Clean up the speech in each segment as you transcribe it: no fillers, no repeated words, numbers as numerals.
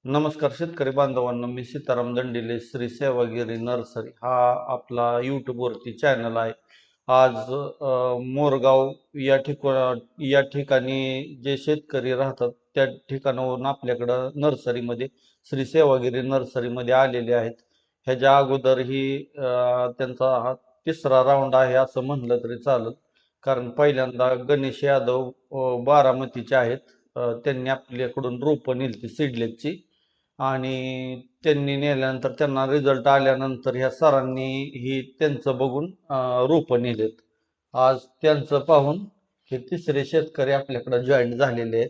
नमस्कार शेतकरी बांधवांनो, मी सीताराम दंडिले. श्री सेवागिरी नर्सरी हा आपला यूट्यूबवरती चॅनल आहे. आज मोरगाव या ठिकाणी जे शेतकरी राहतात त्या ठिकाणावरून आपल्याकडं नर्सरीमध्ये श्री सेवागिरी नर्सरीमध्ये आलेले आहेत. ह्याच्या अगोदर ही त्यांचा हा तिसरा राऊंड आहे असं म्हणलं तरी चालेल. कारण पहिल्यांदा गणेश यादव बारामतीचे आहेत. त्यांनी आपल्याकडून रोपं नेलती सीडलेसची आणि त्यांनी नेल्यानंतर त्यांना रिझल्ट आल्यानंतर ह्या सरांनी ही त्यांचं बघून रोपं नेलेत. आज त्यांचं पाहून हे तिसरे शेतकरी आपल्याकडे जॉईन झालेले आहेत,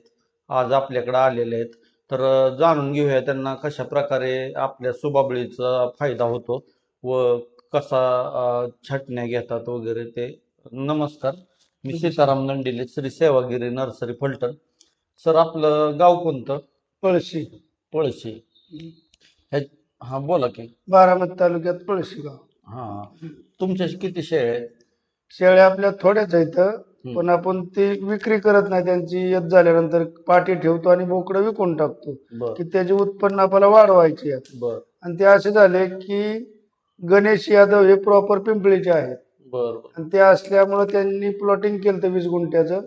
आज आपल्याकडे आलेले आहेत. तर जाणून घेऊया त्यांना कशा प्रकारे आपल्या सुबाबळीचा फायदा होतो व कसा छाटण्या घेतात वगैरे ते. नमस्कार, मी सीताराम नंडिले, श्री सेवागिरी नर्सरी फलटण. सर, आपलं गाव कोणतं? पळशी. पळशी. हे- हा, बोला की. बारामती तालुक्यात पळशी गाव. हा, तुमच्या किती शेळ्या आहेत? शेळ्या आपल्या थोड्याच आहेत, हम्म. पण आपण ती विक्री करत नाही. त्यांची येत झाल्यानंतर पाठी ठेवतो आणि बोकडं विकून टाकतो बर की त्याचे उत्पन्न आपल्याला वाढवायचे आहे. बर आणि ते असे झाले की गणेश यादव हे प्रॉपर पिंपळीचे आहेत बर बर आणि ते असल्यामुळे त्यांनी प्लॉटिंग केलं 20 गुंठ्याचं.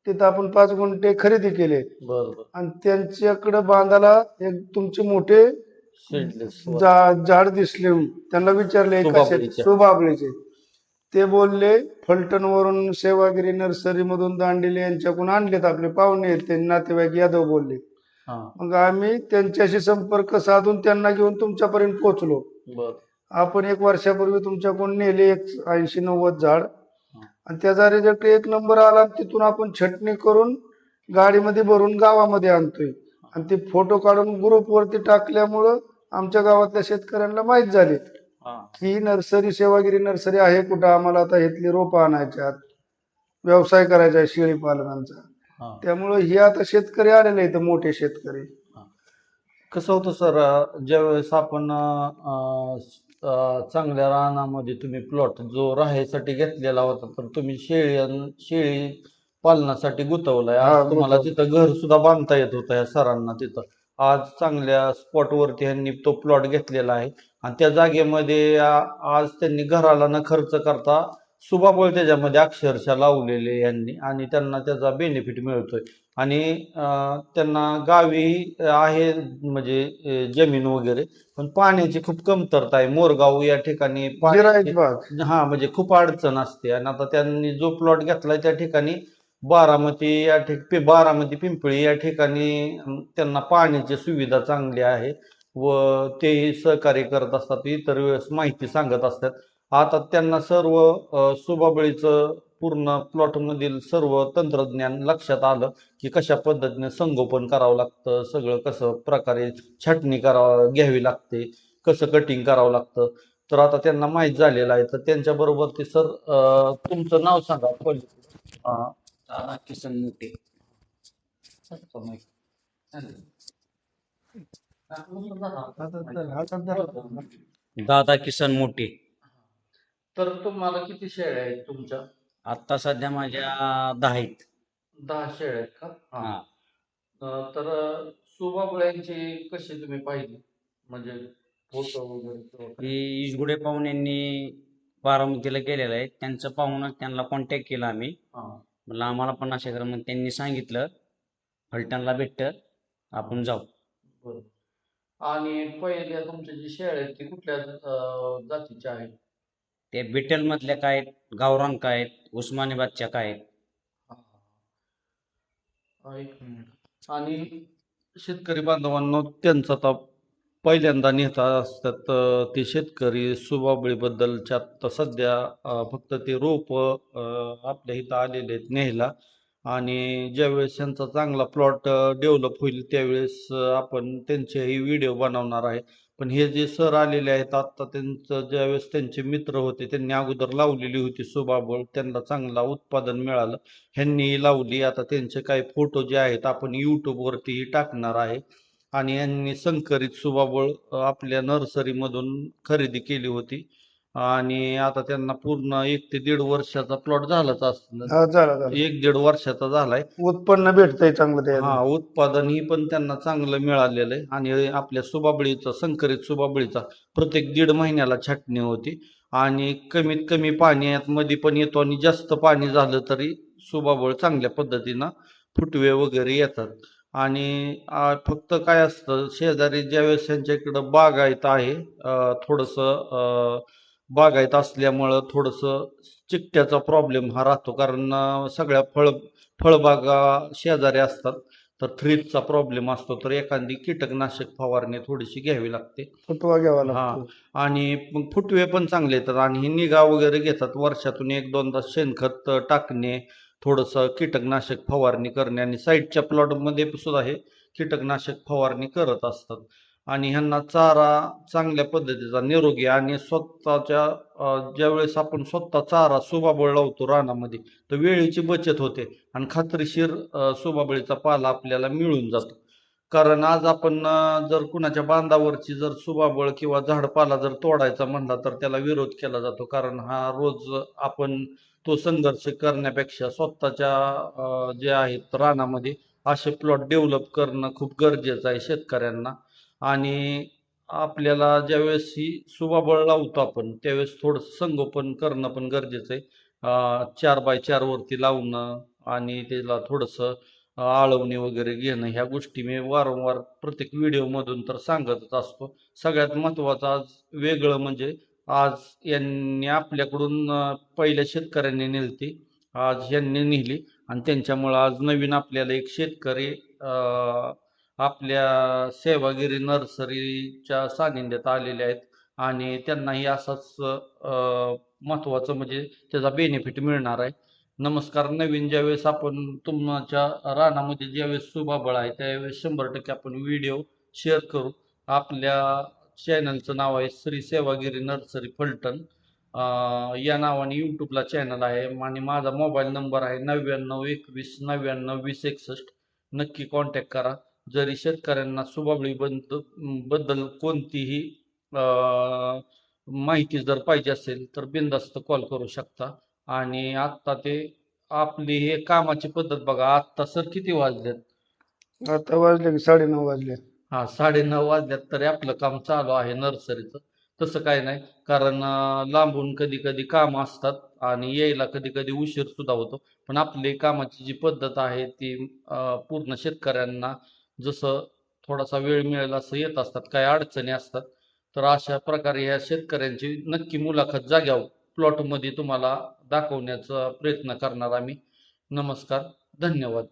तिथं आपण 5 गुंठे खरेदी केले बर बर आणि त्यांच्याकडे बांधायला एक तुमचे मोठे सीडलेस झाड दिसले. त्यांना विचारले कसे सुबाबळीचे. सुबाबळीचे. ते बोलले फलटणवरून सेवागिरी नर्सरी मधून दांडेले यांच्याकडून आणलेत, आपले पाहुणे आहेत ते नातेवाईक यादव बोलले. हा, मग आम्ही त्यांच्याशी संपर्क साधून त्यांना घेऊन तुमच्यापर्यंत पोहोचलो. बर. आपण 1 वर्षापूर्वी तुमच्याकडून नेले एक 80-90 झाड हा. आणि त्याचा रिझल्ट 1 नंबर आला. तिथून आपण छटणी करून गाडीमध्ये भरून गावामध्ये आणतोय आणि ते फोटो काढून ग्रुपवरती टाकल्यामुळं आमच्या गावातल्या शेतकऱ्यांना माहीत झाले हा, ही नर्सरी सेवागिरी नर्सरी आहे कुठं. आम्हाला आता इथली रोपं आणायच्यात, व्यवसाय करायचा आहे शेळी पालनाचा. हा, त्यामुळं हे आता शेतकरी आलेले आहेत, मोठे शेतकरी. हा. कसं होतं सर, ज्यावेळेस आपण चांगल्या रानामध्ये तुम्ही प्लॉट जो राहायसाठी घेतलेला होता, तर तुम्ही शेळी पालनासाठी गुंतवलाय. आज हा, तुम्हाला गुंतवलं. तिथं घर सुद्धा बांधता येत होतं या सरांना तिथं. आज चांगल्या स्पॉटवरती ह्यांनी तो प्लॉट घेतलेला आहे आणि त्या जागेमध्ये आज त्यांनी घराला न खर्च करता सुबाबळ त्याच्यामध्ये अक्षरशः लावलेले यांनी आणि त्यांना त्याचा बेनिफिट मिळतोय. आणि त्यांना गावी आहे म्हणजे जमीन वगैरे, पण पाण्याची खूप कमतरता आहे. मोरगाव या ठिकाणी जिरायत पाण्याची बाग. हा म्हणजे खूप अडचण असते. आणि आता त्यांनी जो प्लॉट घेतलाय त्या ठिकाणी बारामती पिंपळी या ठिकाणी त्यांना पाण्याची सुविधा चांगली आहे व तेही सहकार्य करत असतात, इतर वेळेस माहिती सांगत असतात. आता त्यांना सर्व सुबाबळीचं पूर्ण प्लॉट मधील सर्व तंत्रज्ञान लक्षात आलं की कशा पद्धतीने संगोपन करावं लागतं, सगळं कसं प्रकारे छाटणी घ्यावी लागते, कसं कटिंग करावं लागतं. तर आता त्यांना माहीत झालेलं आहे. तर त्यांच्या बरोबर ते सर, तुमचं नाव सांगा पहिले. किसन मोठे. दादा किसन मोठे. तर तुम्हाला किती शेळ्या आहेत तुमच्या? आता सध्या माझ्या 10 आहेत. 10 शेळ्या आहेत का? हा. हा. तर सुबाबळ्यांची कशी तुम्ही पाहिली, म्हणजे फोटो वगैरे? ही इजगुडे पाहून यांनी बारामतीला गेलेलं आहे. त्यांचं पाहूनच त्यांना कॉन्टॅक्ट केला आम्ही. हा, म्हणलं आम्हाला पण असे करा. मग त्यांनी सांगितलं फलटणला भेटतं, आपण जाऊ. बरोबर. आणि पहिल्या तुमच्या जी शेळ्या आहेत ती कुठल्या जातीच्या आहेत? ते बिटल मधल्या काय आहेत, गावरान काय आहेत, उस्मानाबादच्या काय आहेत. हा, एक मिनिट. आणि शेतकरी बांधवांनो, त्यांचं आता पहिल्यांदा नेता असतात ते शेतकरी सुबाबळीबद्दलच्या आता सध्या फक्त ते रोप आपल्या इथं आलेले आहेत न्यायला. आणि ज्यावेळेस त्यांचा चांगला प्लॉट डेव्हलप होईल त्यावेळेस आपण त्यांचेही व्हिडिओ बनवणार आहे. पण हे जे सर आलेले आहेत आता, त्यांचं ज्यावेळेस त्यांचे मित्र होते त्यांनी अगोदर लावलेली होती सुबाबळ, त्यांना चांगला उत्पादन मिळालं, ह्यांनी लावली. आता त्यांचे काही फोटो जे आहेत आपण यूट्यूबवरतीही टाकणार आहे. आणि यांनी संकरित सुबाबळ आपल्या नर्सरीमधून खरेदी केली होती आणि आता त्यांना पूर्ण 1 ते 1.5 वर्षाचा प्लॉट झालाच असतो. हा, झाला 1-1.5 वर्षाचा झालाय. उत्पन्न भेटतंय चांगलं त्याच्यातून. हा, उत्पादन ही पण त्यांना चांगलं मिळालेलं आहे. आणि आपल्या सुबाबळीचा, संकरित सुबाबळीचा प्रत्येक 1.5 महिन्याला छाटणी होती. आणि कमीत कमी पाणी यात मध्ये पण येतो, आणि जास्त पाणी झालं तरी सुबाबळ चांगल्या पद्धतीनं फुटवे वगैरे येतात. आणि फक्त काय असतं, शेजारी ज्यावेळेस त्यांच्या इकडं बागायत आहे, थोडंसं बागायत असल्यामुळं थोडंसं चिकट्याचा प्रॉब्लेम हा राहतो. कारण सगळ्या फळबागा शेजारी असतात, तर थ्रिपचा प्रॉब्लेम असतो. तर एखादी कीटकनाशक फवारणी थोडीशी घ्यावी लागते. फुटवा घ्यावा हा, लागतो. आणि मग फुटवे पण चांगले येतात. आणि ही निगा वगैरे घेतात, वर्षातून 1-2दा शेणखत टाकणे, थोडंसं कीटकनाशक फवारणी करणे, आणि साईडच्या प्लॉटमध्ये सुद्धा हे कीटकनाशक फवारणी करत असतात. आणि ह्यांना चारा चांगल्या पद्धतीचा निरोगी, आणि ज्यावेळेस आपण स्वतः चारा सुबाबळ लावतो रानामध्ये, तर वेळेची बचत होते, आणि खात्रीशीर सुबाबळीचा पाला आपल्याला मिळून जातो. कारण आज आपण जर कुणाच्या बांधावरची जर सुबाबळ किंवा झाडपाला जर तोडायचा म्हणला, तर त्याला विरोध केला जातो. कारण हा रोज आपण तो संघर्ष करण्यापेक्षा स्वतःच्या जे आहेत रानामध्ये असे प्लॉट डेव्हलप करणं खूप गरजेचं आहे शेतकऱ्यांना. आणि आपल्याला ज्यावेळेस ही सुबाबळ लावतो आपण, त्यावेळेस थोडंसं संगोपन करणं पण गरजेचं आहे. 4x4 वरती लावणं, आणि त्याला थोडंसं आळवणी वगैरे घेणं, ह्या गोष्टी मी वारंवार प्रत्येक व्हिडिओमधून तर सांगतच असतो. सगळ्यात महत्त्वाचं आज वेगळं म्हणजे, आज यांनी आपल्याकडून पहिल्या शेतकऱ्यांनी नेलती, आज यांनी नेली, आणि त्यांच्यामुळं आज नवीन आपल्याला एक शेतकरी आपल्या सेवागिरी नर्सरीच्या सानिध्यात आलेले आहेत. आणि त्यांनाही असाच महत्त्वाचं म्हणजे त्याचा बेनिफिट मिळणार आहे. नमस्कार. नवीन ज्यावेळेस आपण तुमच्या रानामध्ये ज्यावेळेस सुबाबळ आहे, त्यावेळेस 100% आपण व्हिडिओ शेअर करू. आपल्या चॅनलचं नाव आहे श्री सेवागिरी नर्सरी फलटण. या नावाने यूट्यूबला चॅनल आहे, आणि माझा मोबाईल नंबर आहे 9921992061. नक्की कॉन्टॅक्ट करा. जरी शेतकऱ्यांना सुबाबळी बद्दल कोणतीही माहिती जर पाहिजे असेल, तर बिनधास्त कॉल करू शकता. आणि आत्ता ते आपली हे कामाची पद्धत बघा, आत्ता सर किती वाजलेत? आता वाजले की 9:30 वाजले. हा, 9:30 वाजल्यात तरी आपलं काम चालू आहे नर्सरीचं. तसं काय नाही, कारण लांबून कधी कधी काम असतात, आणि यायला कधी कधी उशीर सुद्धा होतो. पण आपली कामाची जी पद्धत आहे ती पूर्ण शेतकऱ्यांना जसं थोडासा वेळ मिळेल असं येत असतात. काय अडचणी असतात, तर अशा प्रकारे ह्या शेतकऱ्यांची नक्की मुलाखत जाग्यावर प्लॉटमध्ये तुम्हाला दाखवण्याचा प्रयत्न करणार आम्ही. नमस्कार. धन्यवाद.